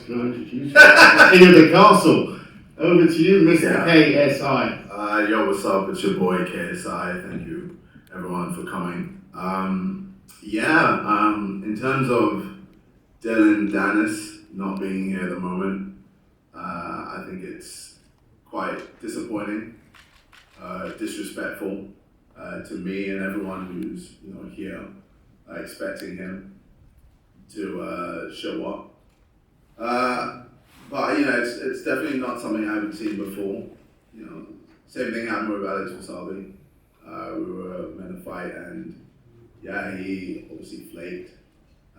can I introduce you? King of the castle. Over to you, Mr. KSI. Yo, what's up? It's your boy KSI. Thank you, everyone, for coming. In terms of Dillon Danis not being here at the moment, I think it's quite disappointing, disrespectful to me and everyone who's here, expecting him to show up. But it's definitely not something I haven't seen before. Same thing happened with Alex Wasabi. We were meant to fight, and he obviously flaked.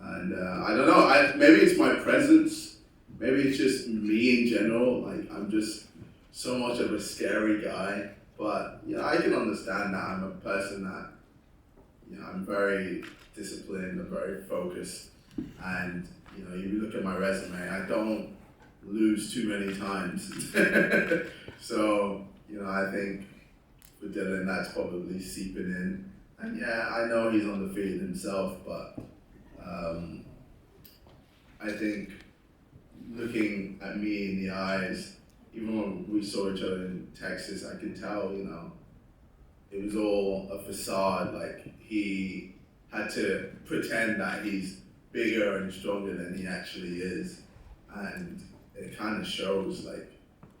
And I don't know. Maybe it's my presence. Maybe it's just me in general. Like, I'm just so much of a scary guy. But I can understand that. I'm a person that I'm very disciplined. I'm very focused. And you look at my resume. I don't lose too many times. So, I think for Dillon, that's probably seeping in. And I know he's on the field himself, but I think looking at me in the eyes, even when we saw each other in Texas, I could tell, it was all a facade. Like, he had to pretend that he's bigger and stronger than he actually is. And it kind of shows, like,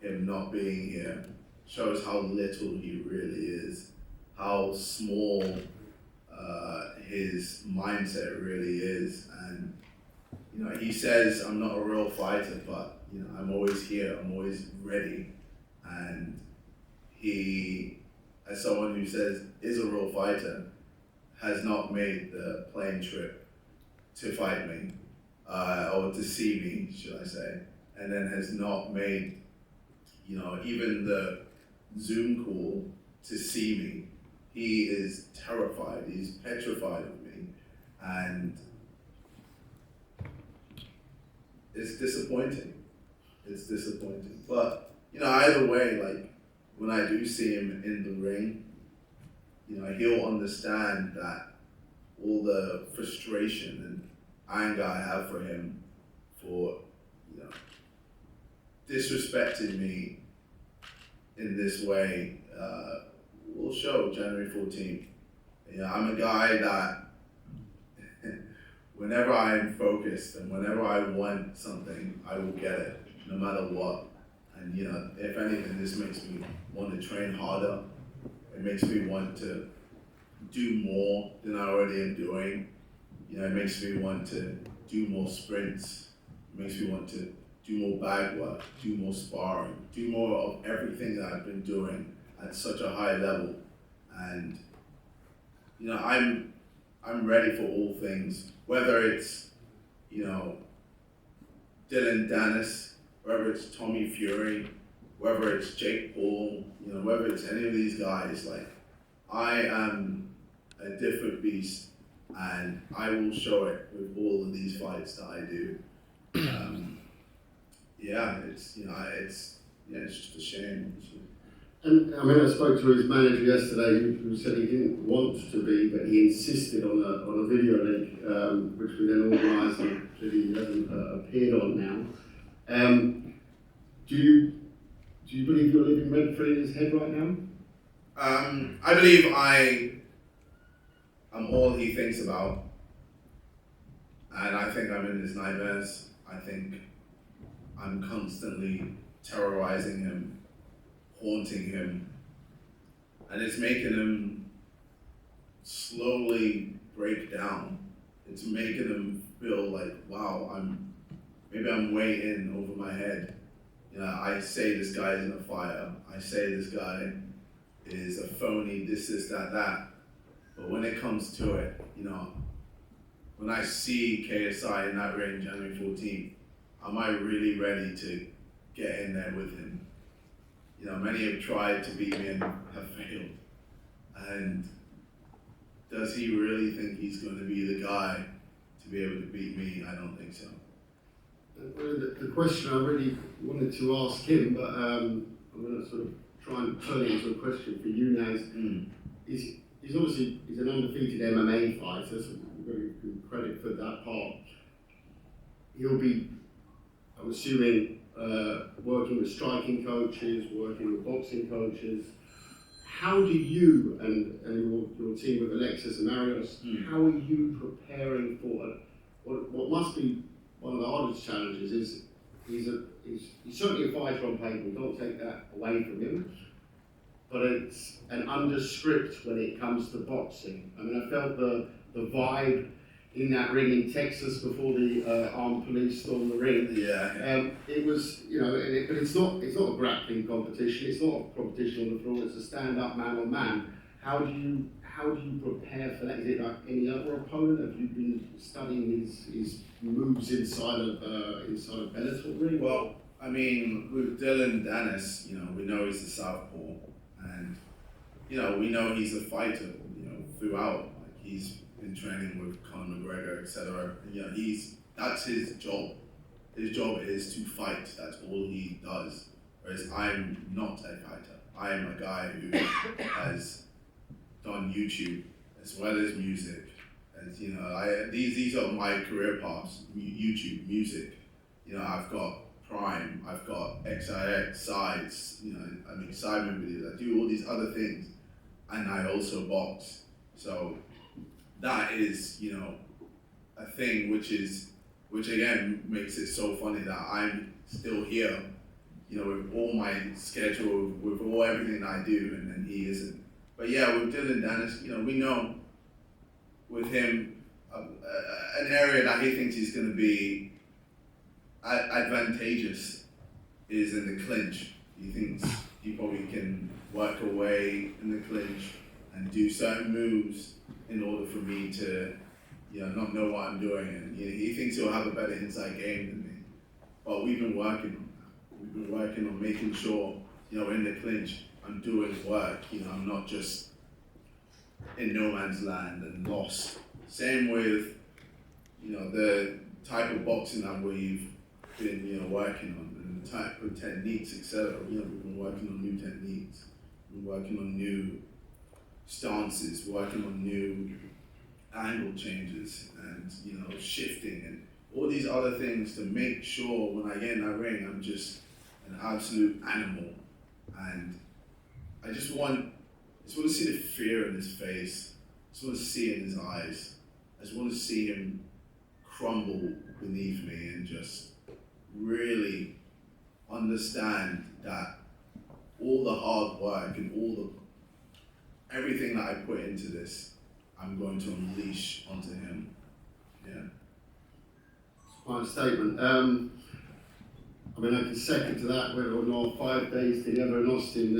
him not being here, shows how little he really is, how small his mindset really is. And, he says, I'm not a real fighter, but, I'm always here, I'm always ready. And he, as someone who says is a real fighter, has not made the plane trip to fight me, or to see me, should I say, and then has not made, even the Zoom call to see me. He is terrified, he's petrified of me, and it's disappointing. It's disappointing. But, either way, like, when I do see him in the ring, he'll understand that all the frustration and anger I have for him for, disrespecting me in this way will show January 14th. I'm a guy that whenever I'm focused and whenever I want something, I will get it, no matter what. And if anything, this makes me want to train harder. It makes me want to do more than I already am doing. It makes me want to do more sprints. It makes me want to do more bag work, do more sparring, do more of everything that I've been doing at such a high level. And I'm ready for all things, whether it's Dillon Danis, whether it's Tommy Fury, whether it's Jake Paul, whether it's any of these guys. Like, I am a different beast, and I will show it with all of these fights that I do. It's just a shame. And I spoke to his manager yesterday, who said he didn't want to be, but he insisted on a video link, which we then organised, and clearly he hasn't appeared on now. Do you believe you're living rent-free in his head right now? I believe I'm all he thinks about, and I think I'm in his nightmares. I think I'm constantly terrorizing him, haunting him, and it's making him slowly break down. It's making him feel like, wow, maybe I'm way in over my head. I say this guy isn't a fighter. I say this guy is a phony, this, that. But when it comes to it, when I see KSI in that ring January 14th, am I really ready to get in there with him? Many have tried to beat me and have failed. And does he really think he's going to be the guy to be able to beat me? I don't think so. The question I really wanted to ask him, but I'm going to sort of try and turn it into a question for you now, is he's an undefeated MMA fighter, so we've got to give him credit for that part. He'll be I'm assuming working with striking coaches, working with boxing coaches. How do you and your team with Alexis and Marius, how are you preparing for what must be one of the hardest challenges? Is he's certainly a fighter on paper. We don't take that away from him, but it's an underscript when it comes to boxing. I mean, I felt the vibe in that ring in Texas before the armed police stormed the ring. Yeah. It was, you know, but it's not a grappling competition. It's not a competition on the floor. It's a stand-up man on man. How do you prepare for that? Is it like any other opponent? Have you been studying his moves inside of Bellator ring? Well, I mean, with Dillon Danis, you know, we know he's a southpaw, and you know, we know he's a fighter. You know, throughout, like he's been training with Conor McGregor, etc. You know, that's his job. His job is to fight. That's all he does. Whereas I'm not a fighter. I am a guy who has done YouTube as well as music. As you know, these are my career paths: YouTube, music. You know, I've got Prime, I've got XIX, sides. You know, I make Simon videos. I do all these other things, and I also box. So that is, you know, a thing which again makes it so funny that I'm still here, you know, with all my schedule, with all everything I do, and then he isn't. But yeah, with Dillon Danis, you know, we know with him an area that he thinks he's going to be advantageous is in the clinch. He thinks he probably can work away in the clinch and do certain moves in order for me to, you know, not know what I'm doing. And he thinks he'll have a better inside game than me. But we've been working on that. We've been working on making sure, you know, in the clinch, I'm doing work. You know, I'm not just in no man's land and lost. Same with, you know, the type of boxing that we've been, you know, working on, and the type of techniques, etc. You know, we've been working on new techniques. We've been working on new stances, working on new angle changes, and you know, shifting and all these other things to make sure when I get in that ring, I'm just an absolute animal. And I just want to see the fear in his face. I just want to see it in his eyes. I just want to see him crumble beneath me and just really understand that all the hard work and everything that I put into this, I'm going to unleash onto him. Yeah. Fine statement. I mean, I can second to that. Whether or not 5 days together in Austin.